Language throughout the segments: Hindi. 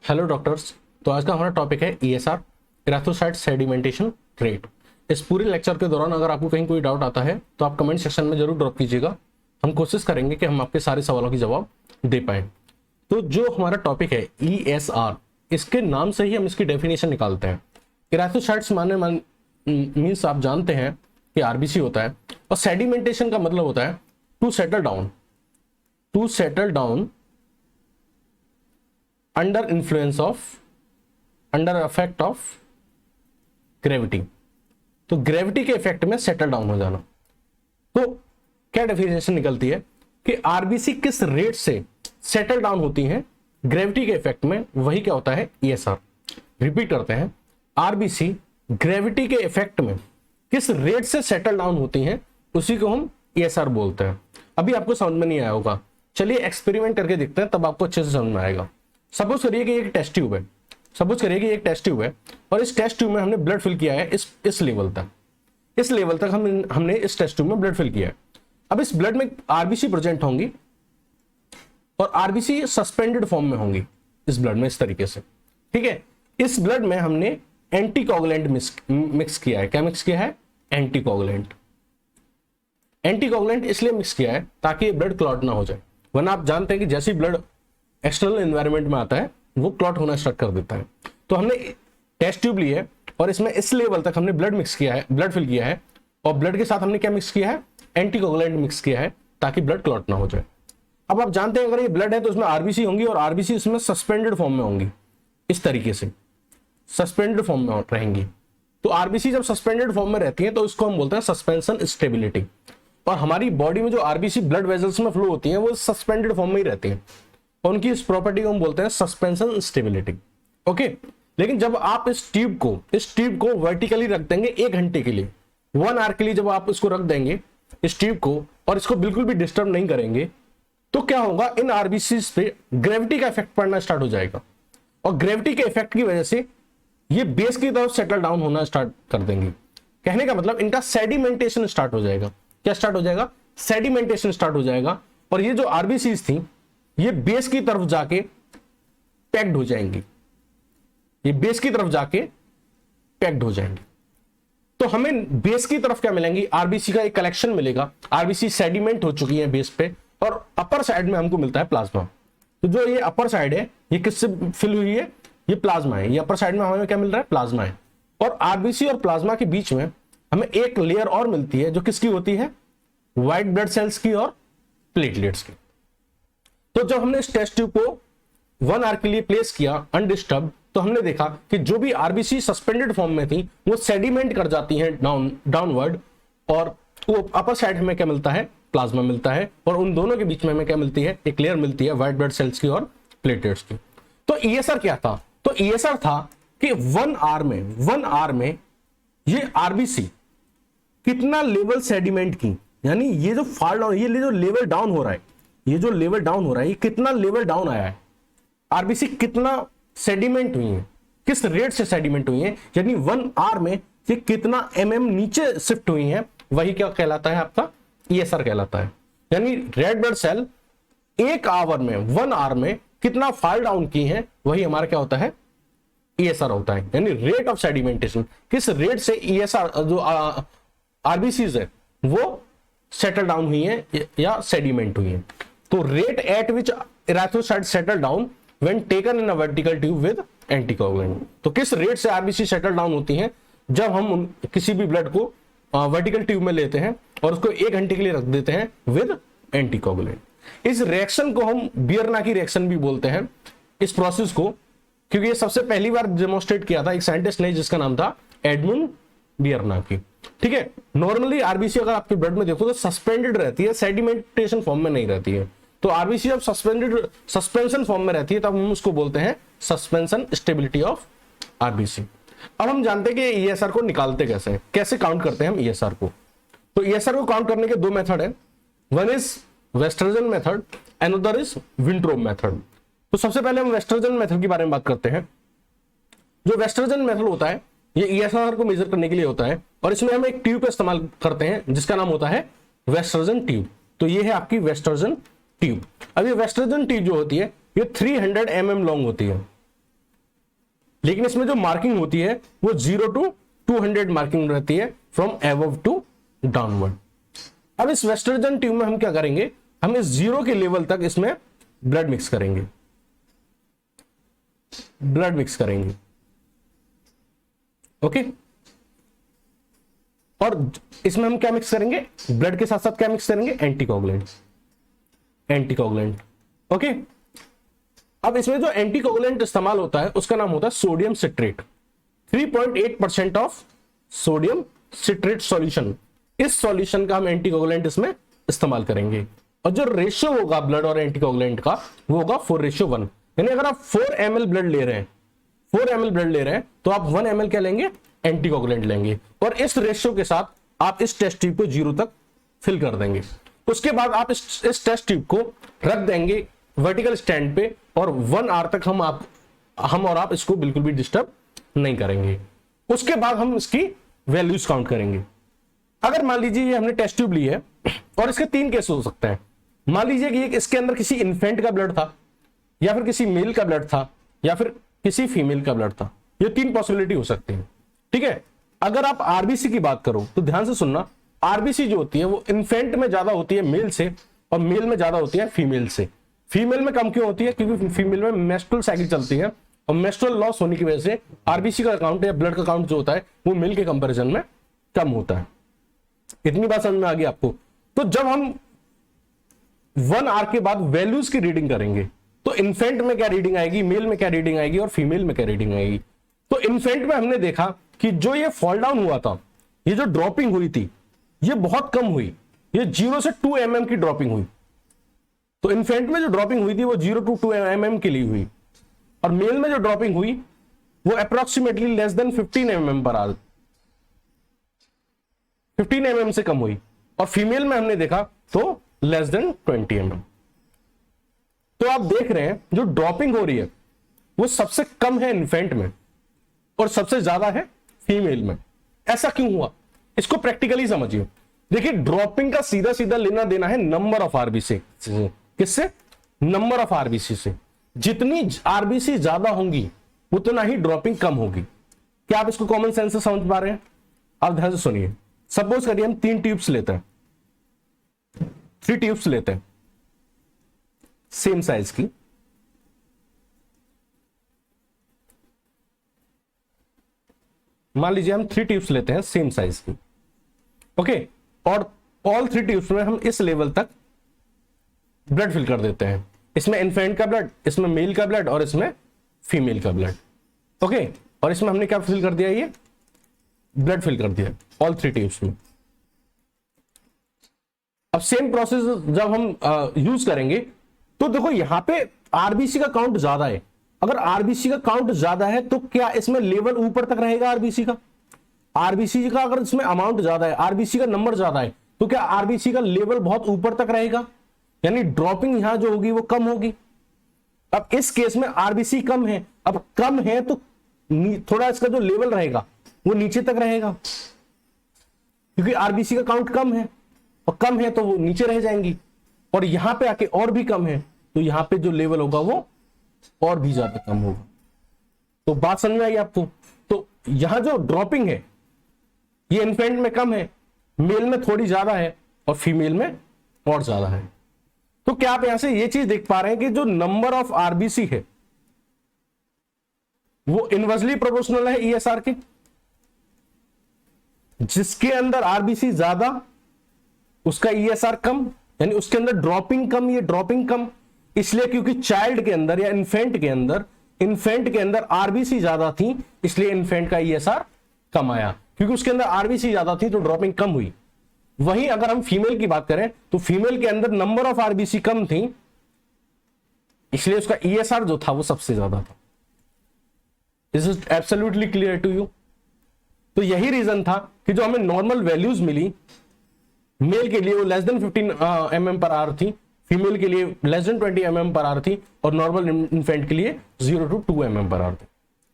Hello doctors. तो आज का हमारा टॉपिक है ईएसआर, इरेथ्रोसाइट सेडिमेंटेशन रेट। इस पूरे लेक्चर के दौरान अगर आपको कहीं कोई डाउट आता है तो आप कमेंट सेक्शन में जरूर ड्रॉप कीजिएगा। हम कोशिश करेंगे कि हम आपके सारे सवालों की जवाब दे पाएं। तो जो हमारा टॉपिक है ईएसआर, इसके नाम से ही हम इसकी डेफिनेशन निकालते हैं। इरेथ्रोसाइट्स मीन्स आप जानते हैं कि आरबीसी होता है, और सेडिमेंटेशन का मतलब होता है to settle down under effect of gravity. तो ग्रेविटी के इफेक्ट में सेटल डाउन हो जाना। तो क्या डेफिनेशन निकलती है कि आरबीसी किस रेट से सेटल डाउन होती हैं ग्रेविटी के इफेक्ट में, वही क्या होता है ईएसआर। रिपीट करते हैं, आरबीसी ग्रेविटी के इफेक्ट में किस रेट से सेटल डाउन होती हैं उसी को हम ईएसआर बोलते हैं। अभी आपको समझ में नहीं आया होगा, चलिए एक्सपेरिमेंट करके देखते हैं, तब आपको अच्छे से समझ में आएगा। सपोज करिए कि एक टेस्ट ट्यूब है, और इस टेस्ट ट्यूब में हमने ब्लड फिल किया है इस लेवल तक हमने इस टेस्ट ट्यूब में ब्लड फिल किया है। अब इस ब्लड में आरबीसी प्रेजेंट होंगी, और आरबीसी सस्पेंडेड फॉर्म में होंगी इस ब्लड में, इस तरीके से। ठीक है, इस ब्लड में हमने एंटीकोगुलेंट मिक्स किया है। क्या मिक्स किया है? एंटीकोगुलेंट इसलिए मिक्स किया है ताकि ये ब्लड क्लॉट ना हो जाए, वरना आप जानते हैं कि जैसे ब्लड एक्सटर्नल एनवायरनमेंट में आता है वो क्लॉट होना स्टार्ट कर देता है। तो हमने टेस्ट ट्यूब ली है और इसमें इस लेवल तक हमने ब्लड फिल किया है, और ब्लड के साथ हमने क्या मिक्स किया है? एंटीकोगुलेंट मिक्स किया है ताकि ब्लड क्लॉट ना हो जाए। अब आप जानते हैं अगर ये ब्लड है तो उसमें आरबीसी होंगी, और आरबीसी इसमें सस्पेंडेड फॉर्म में होंगी, इस तरीके से सस्पेंडेड फॉर्म में रहेंगी। तो आरबीसी जब सस्पेंडेड फॉर्म में रहती है तो इसको हम बोलते हैं सस्पेंशन स्टेबिलिटी। और हमारी बॉडी में जो आरबीसी ब्लड वेजल्स में फ्लो होती है वो सस्पेंडेड फॉर्म में ही रहती है, और उनकी इस प्रॉपर्टी को हम बोलते हैं सस्पेंशन स्टेबिलिटी। ओके, लेकिन जब आप इस ट्यूब को वर्टिकली रख देंगे 1 घंटे के लिए, 1 आवर के लिए जब आप इसको रख देंगे इस ट्यूब को, और इसको बिल्कुल भी डिस्टर्ब नहीं करेंगे, तो क्या होगा? इन आरबीसी पे ग्रेविटी का इफेक्ट पड़ना स्टार्ट हो जाएगा, और ग्रेविटी के इफेक्ट की वजह से ये बेस की तरफ सेटल डाउन होना स्टार्ट कर देंगे। कहने का मतलब इनका सेडिमेंटेशन स्टार्ट हो जाएगा। क्या स्टार्ट हो जाएगा? सेडिमेंटेशन स्टार्ट हो जाएगा, और ये जो आरबीसीज थी ये बेस की तरफ जाके पैक्ड हो जाएंगी, तो हमें बेस की तरफ क्या मिलेंगी? आरबीसी का एक कलेक्शन मिलेगा। आरबीसी सेडिमेंट हो चुकी है बेस पे, और अपर साइड में हमको मिलता है प्लाज्मा। तो जो ये अपर साइड है ये किससे फिल हुई है? ये प्लाज्मा है। ये अपर साइड में हमें क्या मिल रहा है? प्लाज्मा है। और आरबीसी और प्लाज्मा के बीच में हमें एक लेयर और मिलती है, जो किसकी होती है? व्हाइट ब्लड सेल्स की और प्लेटलेट्स की। तो जब हमने इस टेस्ट ट्यूब को 1 आवर के लिए प्लेस किया अनडिस्टर्ब, तो हमने देखा कि जो भी आरबीसी सस्पेंडेड फॉर्म में थी वो सेडिमेंट कर जाती हैं डाउनवर्ड, और वो अपर साइड हमें क्या मिलता है? प्लाज्मा मिलता है, और उन दोनों के बीच में हमें क्या मिलती है? एक लेयर मिलती है व्हाइट ब्लड सेल्स की और प्लेटलेट्स की। तो ईएसआर क्या था? तो ईएसआर था कि 1 आवर में ये आरबीसी कितना लेवल सेडिमेंट की, यानी ये जो फॉल डाउन, ये जो लेवल डाउन हो रहा है, ये कितना लेवल डाउन आया है, आरबीसी कितना सेडिमेंट हुई है, किस रेट से सेडिमेंट हुई है, यानी 1 आवर में ये कितना नीचे शिफ्ट हुई है, वही क्या कहलाता है? आपका ईएसआर कहलाता है। यानी रेड ब्लड सेल 1 आवर में कितना फॉल डाउन की है, वही हमारा क्या होता है? ईएसआर होता है। यानी रेट ऑफ सेडिमेंटेशन, किस रेट से ईएसआर जो आरबीसीज है वो सेटल डाउन हुई है या सेडिमेंट हुई है। तो rate at which erythrocyte settle down when taken in a vertical tube with anticoagulant. तो किस रेट से आरबीसी सेटल डाउन होती हैं जब हम किसी भी ब्लड को वर्टिकल ट्यूब में लेते हैं और उसको 1 घंटे के लिए रख देते हैं विद एंटीकोगुलेंट। इस रिएक्शन को हम बियरना की रिएक्शन भी बोलते हैं, इस प्रोसेस को, क्योंकि ये सबसे पहली बार डेमोन्स्ट्रेट किया था एक साइंटिस्ट ने जिसका नाम था एडमंड बियरना की। ठीक है, नॉर्मली आरबीसी अगर आपके ब्लड में देखो तो सस्पेंडेड रहती है, सेडिमेंटेशन फॉर्म में नहीं रहती है। तो आरबीसी जब सस्पेंशन फॉर्म में रहती है तब हम उसको बोलते हैं सस्पेंशन स्टेबिलिटी ऑफ आरबीसी। अब हम जानते हैं कि ईएसआर को निकालते कैसे काउंट करते हैं हम ईएसआर को। तो ईएसआर को काउंट करने के 2 मेथड है, one is Westergren method, another is Wintrobe method. तो सबसे पहले हम वेस्टर्जन मेथड के बारे में बात करते हैं। जो वेस्टर्जन मेथड होता है ये ईएसआर को मेजर करने के लिए होता है, और इसमें हम एक ट्यूब का इस्तेमाल करते हैं जिसका नाम होता है वेस्टर्जन ट्यूब। तो ये है आपकी वेस्टर्जन ट्यूब। अब ये वेस्टर्जन ट्यूब जो होती है ये 300 mm लॉन्ग होती है। लेकिन इसमें जो मार्किंग होती है वो 0 to 200 मार्किंग रहती है, फ्रॉम एबव टू डाउनवर्ड। अब इस वेस्टर्जन ट्यूब में हम क्या करेंगे, हम इस 0 के लेवल तक इसमें ब्लड मिक्स करेंगे, ब्लड मिक्स करेंगे, ओके। और इसमें हम क्या मिक्स करेंगे, ब्लड के साथ साथ क्या मिक्स करेंगे, एंटीकोगुलेंट, एंटीकोगुलेंट, ओके। अब इसमें जो एंटीकोगुलेंट इस्तेमाल होता है उसका नाम होता है sodium citrate. 3.8% of sodium citrate solution, इस सॉल्यूशन का हम एंटीकोगुलेंट इसमें इस्तेमाल करेंगे। और जो रेशियो होगा ब्लड और एंटीकोगुलेंट का वो होगा 4:1। यानी अगर आप 4 ml ब्लड ले रहे हैं, 4 ml ब्लड ले रहे हैं, तो आप 1 ml क्या लेंगे, एंटीकोगुलेंट लेंगे। और इस रेशियो के साथ आप इस टेस्ट ट्यूब को 0 तक फिल कर देंगे। उसके बाद आप इस टेस्ट ट्यूब को रख देंगे वर्टिकल स्टैंड पे, और 1 आवर तक हम और आप इसको बिल्कुल भी डिस्टर्ब नहीं करेंगे। उसके बाद हम इसकी वैल्यूज काउंट करेंगे। अगर मान लीजिए ये हमने टेस्ट ट्यूब ली है, और इसके 3 केस हो सकते हैं। मान लीजिए कि इसके अंदर किसी इन्फेंट का ब्लड था, या फिर किसी मेल का ब्लड था, या फिर किसी फीमेल का ब्लड था। ये 3 पॉसिबिलिटी हो सकती है, ठीक है। अगर आप आरबीसी की बात करो तो ध्यान से सुनना, आरबीसी जो होती है वो इन्फेंट में ज्यादा होती है मेल से, और मेल में ज्यादा होती है फीमेल से। फीमेल में कम क्यों होती है, क्योंकि फीमेल में मेस्ट्रुअल साइकिल चलती है, और मेस्ट्रुअल लॉस होने की वजह से आरबीसी का काउंट या ब्लड का काउंट जो होता है वो मेल के कंपैरिजन में कम होता है। इतनी बात समझ में आ गई आपको। तो जब हम 1 आवर के बाद वैल्यूज की रीडिंग करेंगे तो इन्फेंट में क्या रीडिंग आएगी, मेल में क्या रीडिंग आएगी, और फीमेल में क्या रीडिंग आएगी। तो इन्फेंट में हमने देखा कि जो ये फॉल डाउन हुआ था, ये जो ड्रॉपिंग हुई थी, ये बहुत कम हुई, ये 0 से 2 mm की ड्रॉपिंग हुई। तो इन्फेंट में जो ड्रॉपिंग हुई थी वो 0 to 2 mm के लिए हुई, और मेल में जो ड्रॉपिंग हुई वो approximately less than 15 mm per our, 15 mm से कम हुई। और फीमेल में हमने देखा तो लेस देन 20 mm। तो आप देख रहे हैं जो ड्रॉपिंग हो रही है वो सबसे कम है इन्फेंट में, और सबसे ज्यादा है फीमेल में। ऐसा क्यों हुआ, इसको प्रैक्टिकली समझिए। देखिए, ड्रॉपिंग का सीधा सीधा लेना देना है नंबर ऑफ आरबीसी, किससे, नंबर ऑफ आरबीसी से। जितनी आरबीसी ज्यादा होंगी उतना ही ड्रॉपिंग कम होगी। क्या आप इसको कॉमन सेंस से समझ पा रहे हैं? आप ध्यान से सुनिए। सपोज करिए हम 3 ट्यूब्स लेते हैं, 3 ट्यूब्स लेते हैं सेम साइज की, मान लीजिए हम 3 ट्यूब्स लेते हैं सेम साइज की, ओके। और ऑल 3 ट्यूब्स में हम इस लेवल तक ब्लड फिल कर देते हैं। इसमें इन्फेंट का ब्लड, इसमें मेल का ब्लड, और इसमें फीमेल का ब्लड, ओके। और इसमें हमने क्या फिल कर दिया, ये ब्लड फिल कर दिया ऑल 3 ट्यूब्स में। अब सेम प्रोसेस जब हम यूज करेंगे तो देखो यहां पे आरबीसी का काउंट ज्यादा है। अगर आरबीसी का काउंट ज्यादा है तो क्या इसमें लेवल ऊपर तक रहेगा आरबीसी का? आरबीसी का अगर इसमें अमाउंट ज्यादा है, आरबीसी का नंबर ज्यादा है, तो क्या आरबीसी का लेवल बहुत ऊपर तक रहेगा? यानी ड्रॉपिंग यहां जो होगी वो कम होगी। अब इस केस में आरबीसी कम है, अब कम है तो थोड़ा इसका जो लेवल रहेगा वो नीचे तक रहेगा, क्योंकि आरबीसी का काउंट कम है, और कम है तो वो नीचे रह जाएंगी। और यहां पे आके और भी कम है तो यहां पे जो लेवल होगा वो और भी ज्यादा कम होगा। तो बात समझ में आई आपको? तो यहां जो ड्रॉपिंग है ये इन्फेंट में कम है, मेल में थोड़ी ज्यादा है, और फीमेल में और ज्यादा है। तो क्या आप यहां से ये चीज देख पा रहे हैं कि जो नंबर ऑफ आरबीसी है वो इनवर्सली प्रोपोर्शनल है ईएसआर के। जिसके अंदर आरबीसी ज्यादा उसका ईएसआर कम, यानी उसके अंदर ड्रॉपिंग कम, ये ड्रॉपिंग कम इसलिए क्योंकि चाइल्ड के अंदर या इन्फेंट के अंदर आरबीसी ज्यादा थी, इसलिए इन्फेंट का ईएसआर कम आया। क्योंकि उसके अंदर आरबीसी ज्यादा थी तो ड्रॉपिंग कम हुई। वहीं अगर हम फीमेल की बात करें तो फीमेल के अंदर नंबर ऑफ आरबीसी कम थी, इसलिए उसका ईएसआर जो था वो सबसे ज्यादा था। This is absolutely clear to you? तो यही रीजन था कि जो हमें नॉर्मल वैल्यूज मिली, मेल के लिए वो less than 15 mm per our थी, फीमेल के लिए less than 20 mm per our थी, और नॉर्मल इन्फेंट के लिए 0 to 2 mm पर आवर थी।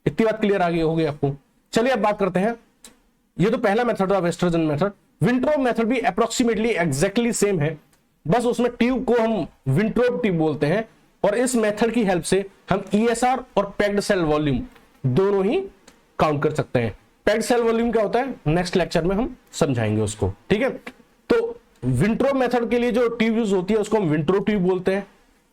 इतनी बात क्लियर आगे हो गई आपको? चलिए अब बात करते हैं, ये तो पहला मेथड था वेस्टर्जन मेथड। विंट्रोब मेथड भी अप्रोक्सीमेटली एग्जैक्टली सेम है, बस उसमें ट्यूब को हम विंट्रोब ट्यूब बोलते हैं, और इस मेथड की हेल्प से हम ईएसआर और पैक्ड सेल वॉल्यूम दोनों ही काउंट कर सकते हैं। पैक्ड सेल वॉल्यूम क्या होता है नेक्स्ट लेक्चर में हम समझाएंगे उसको, ठीक है। तो विंट्रो मेथड के लिए जो ट्यूब यूज होती है उसको हम विंट्रो ट्यूब बोलते हैं।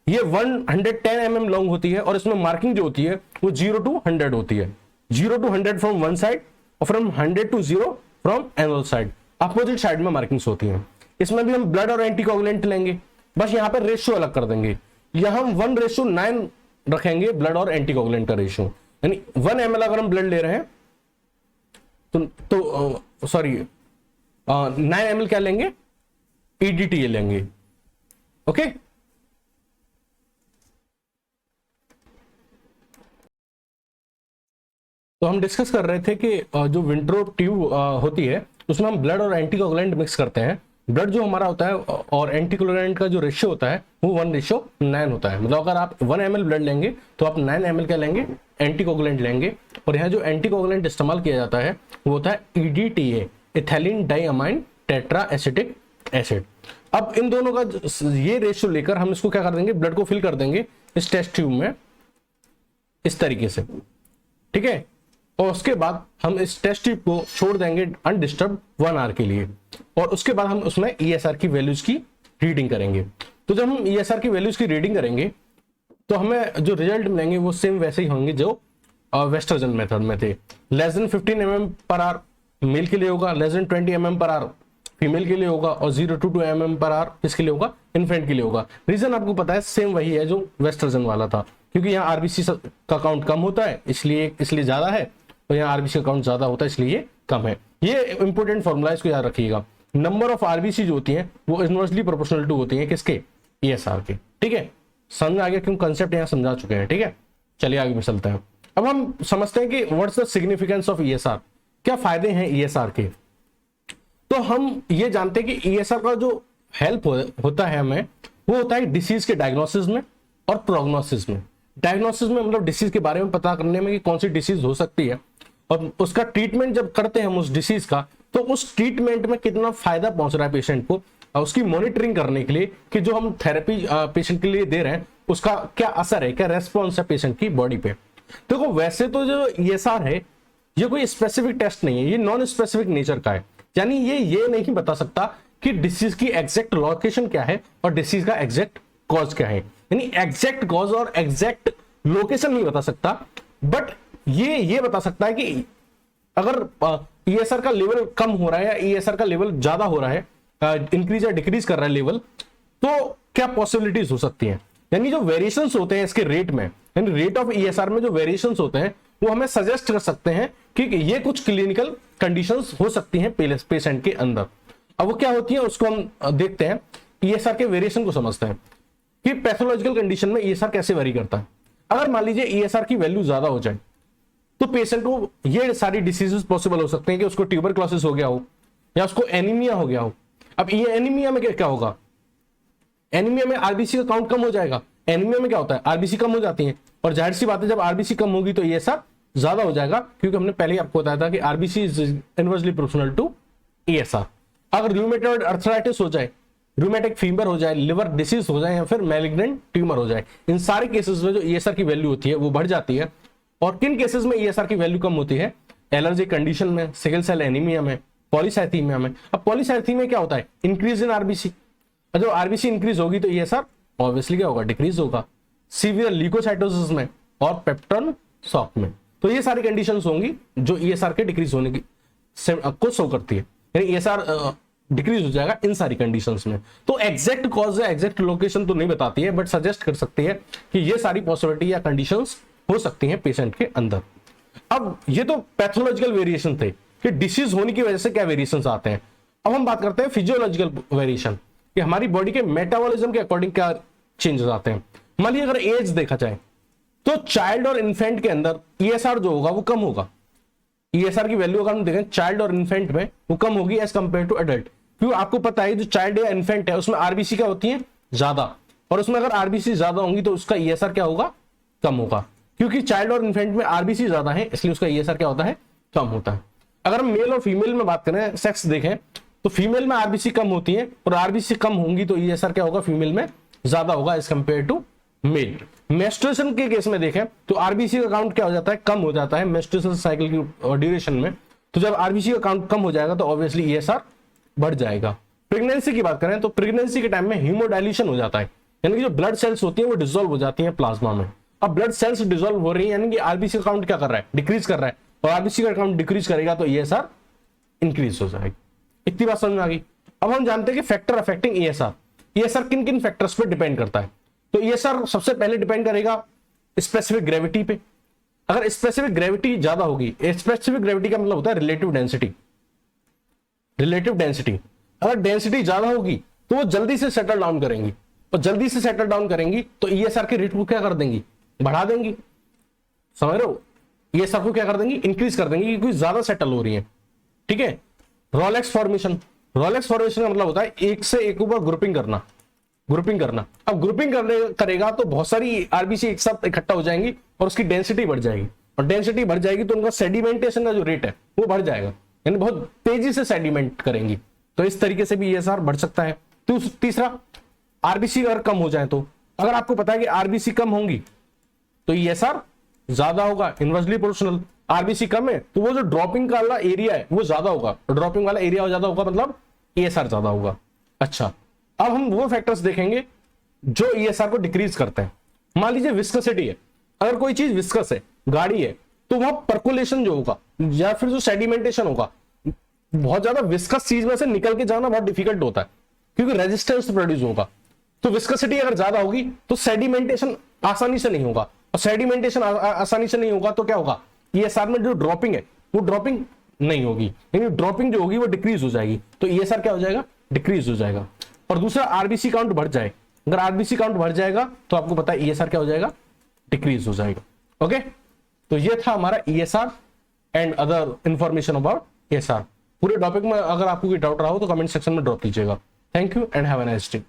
ये 110 mm लॉन्ग होती है और इसमें मार्किंग जो होती है वो 0 to 100 होती है। 0 to 100 फ्रॉम वन साइड और from 100 to 0 from another side, opposite side में मार्किंग्स होती हैं। इसमें भी हम ब्लड और एंटीकोगुलेंट लेंगे, बस यहाँ पे रेशियो अलग कर देंगे। यहाँ हम 1:9 रखेंगे ब्लड और एंटीकोगुलेंट का रेशियो, यानी 1 ml अगर हम ब्लड ले रहे हैं तो सॉरी 9 ml क्या लेंगे, EDTA लेंगे, ओके। तो हम डिस्कस कर रहे थे कि जो विंट्रो ट्यूब होती है उसमें हम ब्लड और एंटीकोगुलेंट मिक्स करते हैं। ब्लड जो हमारा होता है और एंटीकोगुलेंट का जो रेशियो होता है वो 1:9 होता है। मतलब अगर आप 1 ml ब्लड लेंगे तो आप 9 ml क्या लेंगे, एंटीकोगुलेंट लेंगे। और यहाँ जो एंटीकोगुलेंट इस्तेमाल किया जाता है वो होता है EDTA, ethylene diamine tetra acetic acid. अब इन दोनों का ये रेशियो लेकर हम इसको क्या कर देंगे, ब्लड को फिल कर देंगे इस टेस्ट ट्यूब में इस तरीके से, ठीक है। और उसके बाद हम इस टेस्ट ट्यूब को छोड़ देंगे अनडिस्टर्ब 1 आवर के लिए, और उसके बाद हम उसमें ESR की वैल्यूज की रीडिंग करेंगे। तो जब हम ESR की वैल्यूज की रीडिंग करेंगे तो हमें जो रिजल्ट मिलेंगे वो सेम वैसे ही होंगे जो वेस्टर्जन मेथड में थे। Less than 15 mm per hour male के लिए होगा, less than 20 mm per hour female के लिए होगा, और 0 to 2 mm पर आवर किसके लिए होगा, इन्फेंट के लिए होगा। रीजन आपको पता है सेम वही है जो वेस्टर्जन वाला था, क्योंकि यहाँ RBC का काउंट कम होता है इसलिए ज्यादा है, और यहाँ RBC का काउंट ज्यादा होता है इसलिए ये कम है। ये इंपॉर्टेंट फॉर्मूला, इसको याद रखिएगा। नंबर ऑफ RBC जो होती है वो इनवर्सली प्रोपोर्शनल टू होती है किसके, ESR के, ठीक है। समझ आ गया, क्यों कंसेप्ट यहाँ समझा चुके हैं, ठीक है। चलिए आगे चलते हैं। अब हम समझते हैं कि what's the significance of ESR, क्या फायदे हैं ESR के। तो हम ये जानते हैं कि ESR का जो हेल्प होता है हमें, वो होता है डिसीज के डायग्नोसिस में और प्रोग्नोसिस में। डायग्नोसिस में मतलब डिसीज के बारे में पता करने में कि कौन सी डिसीज हो सकती है, और उसका ट्रीटमेंट जब करते हैं हम उस डिसीज का, तो उस ट्रीटमेंट में कितना फायदा पहुंच रहा है पेशेंट को, उसकी मॉनिटरिंग करने के लिए कि जो हम थेरेपी पेशेंट के लिए दे रहे हैं उसका क्या असर है, क्या रेस्पॉन्स है पेशेंट की बॉडी पे। देखो वैसे तो जो ESR है ये कोई स्पेसिफिक टेस्ट नहीं है, ये नॉन स्पेसिफिक नेचर का है। यानी ये नहीं बता सकता कि डिसीज की एग्जैक्ट लोकेशन क्या है और डिसीज का एग्जैक्ट कॉज क्या है। यानी एग्जैक्ट कॉज और एग्जैक्ट लोकेशन नहीं बता सकता, बट ये बता सकता है कि अगर ESR का लेवल कम हो रहा है या ESR का लेवल ज्यादा हो रहा है, इंक्रीज या डिक्रीज कर रहा है लेवल, तो क्या पॉसिबिलिटीज हो सकती हैं। यानी जो वेरिएशंस होते हैं इसके रेट में, यानी रेट ऑफ ESR में जो वेरिएशंस होते हैं वो हमें सजेस्ट कर सकते हैं कि ये कुछ क्लिनिकल कंडीशंस हो सकती हैं पेशेंट के अंदर। अब वो क्या होती है उसको हम देखते हैं, ESR के वेरिएशन को समझते हैं कि पैथोलॉजिकल कंडीशन में ESR कैसे वेरी करता है। अगर मान लीजिए ESR की वैल्यू ज्यादा हो जाए तो पेशेंट को ये सारी डिसीजेस पॉसिबल हो सकते हैं कि उसको ट्यूबरक्लोसिस हो गया हो या उसको एनीमिया हो गया हो। अब ये एनीमिया में क्या होगा, एनीमिया में RBC का काउंट कम हो जाएगा। एनीमिया में क्या होता है, RBC कम हो जाती है, और जाहिर सी बात है जब RBC कम होगी तो ESR ज्यादा हो जाएगा, क्योंकि हमने पहले ही आपको बताया था कि RBC is inversely proportional to ESR। अगर रूमेटॉइड अर्थराइटिस हो जाए, रूमेटिक फीवर हो जाए, लिवर डिसीज हो जाए, या फिर मैलिग्नेंट ट्यूमर हो जाए, इन सारे केसेस में जो ESR की वैल्यू होती है वो बढ़ जाती है। और किन केसेस में ESR की वैल्यू कम होती है, एलर्जी कंडीशन में, सिकल सेल एनीमिया में, पॉलीसाइथीमिया में। अब पॉलीसाइथीमिया क्या होता है, इंक्रीज इन RBC। जब RBC इंक्रीज होगी तो ESR ऑब्वियसली क्या होगा, डिक्रीज होगा। सीवियर ल्यूकोसाइटोसिस में और पेप्टन शॉक में, तो ये सारी कंडीशंस होंगी जो ESR के डिक्रीज होने की को शो करती है। यानी ESR डिक्रीज हो जाएगा इन सारी कंडीशंस में। तो एग्जैक्ट कॉज या एग्जैक्ट लोकेशन तो नहीं बताती है, बट सजेस्ट कर सकती है कि ये सारी पॉसिबिलिटी या कंडीशंस हो सकती हैं पेशेंट के अंदर। अब ये तो पैथोलॉजिकल वेरिएशन थे कि डिसीज होने की वजह से क्या वेरिएशंस आते हैं। अब हम बात करते हैं फिजियोलॉजिकल वेरिएशन, कि हमारी बॉडी के मेटाबॉलिज्म के अकॉर्डिंग क्या चेंजेस आते हैं। मान लीजिए अगर एज देखा जाए तो चाइल्ड और इन्फेंट के अंदर ESR जो होगा वो कम होगा। ESR की वैल्यू अगर हम देखें चाइल्ड और इन्फेंट में वो कम होगी एज कंपेयर टू एडल्ट, क्योंकि आपको पता है जो चाइल्ड या इन्फेंट है उसमें RBC क्या होती है ज्यादा, और उसमें अगर RBC ज्यादा होंगी तो उसका ESR क्या होगा, कम होगा। क्योंकि चाइल्ड और इन्फेंट में RBC ज्यादा है इसलिए उसका ESR क्या होता है, कम होता है। अगर हम मेल और फीमेल में बात करें, सेक्स देखें, तो फीमेल में RBC कम होती है और RBC कम होंगी तो ESR क्या होगा, फीमेल में ज्यादा होगा as compare to male. Menstruation के केस में देखें तो आरबीसी का काउंट क्या हो जाता है, कम हो जाता है मेंस्ट्रुएशन साइकिल की ड्यूरेशन में। तो जब आरबीसी का काउंट कम हो जाएगा तो ऑब्वियसली ईएसआर बढ़ जाएगा। प्रेगनेंसी की बात करें तो प्रेगनेंसी के टाइम में हीमोडाइल्यूशन हो जाता है, यानी कि जो ब्लड सेल्स होती है वो डिसॉल्व हो जाती हैं प्लाज्मा में। अब ब्लड सेल्स डिसॉल्व हो रही है यानी कि आरबीसी का काउंट क्या कर रहा है, डिक्रीज कर रहा है, और आरबीसी का काउंट डिक्रीज करेगा तो ईएसआर इंक्रीज हो जाएगी। इतनी बात समझ में आ गई। अब हम जानते हैं कि फैक्टर अफेक्टिंग ईएसआर, ईएसआर किन किन फैक्टर्स पे डिपेंड करता है। तो ईएसआर सबसे पहले डिपेंड करेगा स्पेसिफिक ग्रेविटी पे। अगर स्पेसिफिक ग्रेविटी ज्यादा होगी, स्पेसिफिक ग्रेविटी का मतलब होता है रिलेटिव डेंसिटी, रिलेटिव डेंसिटी, अगर डेंसिटी ज्यादा होगी तो वो जल्दी से सेटल डाउन करेंगी, और जल्दी से सेटल डाउन करेंगी तो ईएसआर के रेट को क्या कर देंगी, बढ़ा देंगी। समझ रहे हो, ईएसआर को क्या कर देंगी, इंक्रीज कर देंगी क्योंकि ज्यादा सेटल हो रही है। ठीक है। रोलेक्स फॉर्मेशन, रोलेक्स फॉर्मेशन का मतलब होता है एक से एक ऊपर ग्रुपिंग करना, ग्रुपिंग करना। अब ग्रुपिंग करेगा तो बहुत सारी आरबीसी एक साथ इकट्ठा हो जाएंगी और उसकी डेंसिटी बढ़ जाएगी, और डेंसिटी बढ़ जाएगी तो उनका सेडिमेंटेशन का जो रेट है वो बढ़ जाएगा, यानी बहुत तेजी से सेडिमेंट करेंगी। तो इस तरीके से भी ईएसआर बढ़ सकता है। तो तीसरा, आरबीसी अगर कम हो जाए तो, अगर आपको पता है कि आरबीसी कम होंगी तो ईएसआर ज्यादा होगा, इनवर्सली प्रोपोर्शनल। आरबीसी कम है तो वो जो ड्रॉपिंग वाला एरिया है वो ज्यादा होगा, ड्रॉपिंग वाला एरिया ज्यादा होगा मतलब ईएसआर ज्यादा होगा। अच्छा, अब हम वो फैक्टर्स देखेंगे जो ईएसआर को डिक्रीज करते हैं। मान लीजिए विस्कोसिटी है, अगर कोई चीज विस्कस है, गाड़ी है, तो वहां पर्कुलेशन जो होगा या फिर जो सेडिमेंटेशन होगा, बहुत ज्यादा विस्कस चीज में से निकल के जाना बहुत डिफिकल्ट होता है क्योंकि रेजिस्टेंस प्रोड्यूस होगा। तो विस्कोसिटी अगर ज्यादा होगी तो सेडिमेंटेशन आसानी से नहीं होगा, और सेडिमेंटेशन आसानी से नहीं होगा तो क्या होगा, ईएसआर में जो ड्रॉपिंग है वो ड्रॉपिंग नहीं होगी, यानी ड्रॉपिंग जो होगी वो डिक्रीज हो जाएगी, तो ईएसआर क्या हो जाएगा, डिक्रीज हो जाएगा। और दूसरा, आरबीसी काउंट बढ़ जाए, अगर आरबीसी काउंट बढ़ जाएगा तो आपको पता है ईएसआर क्या हो जाएगा, डिक्रीज हो जाएगा। ओके, तो ये था हमारा ESR and other information about ESR. पूरे टॉपिक में अगर आपको कोई डाउट रहा हो तो कमेंट सेक्शन में ड्रॉप कीजिएगा। Thank you and have a nice day.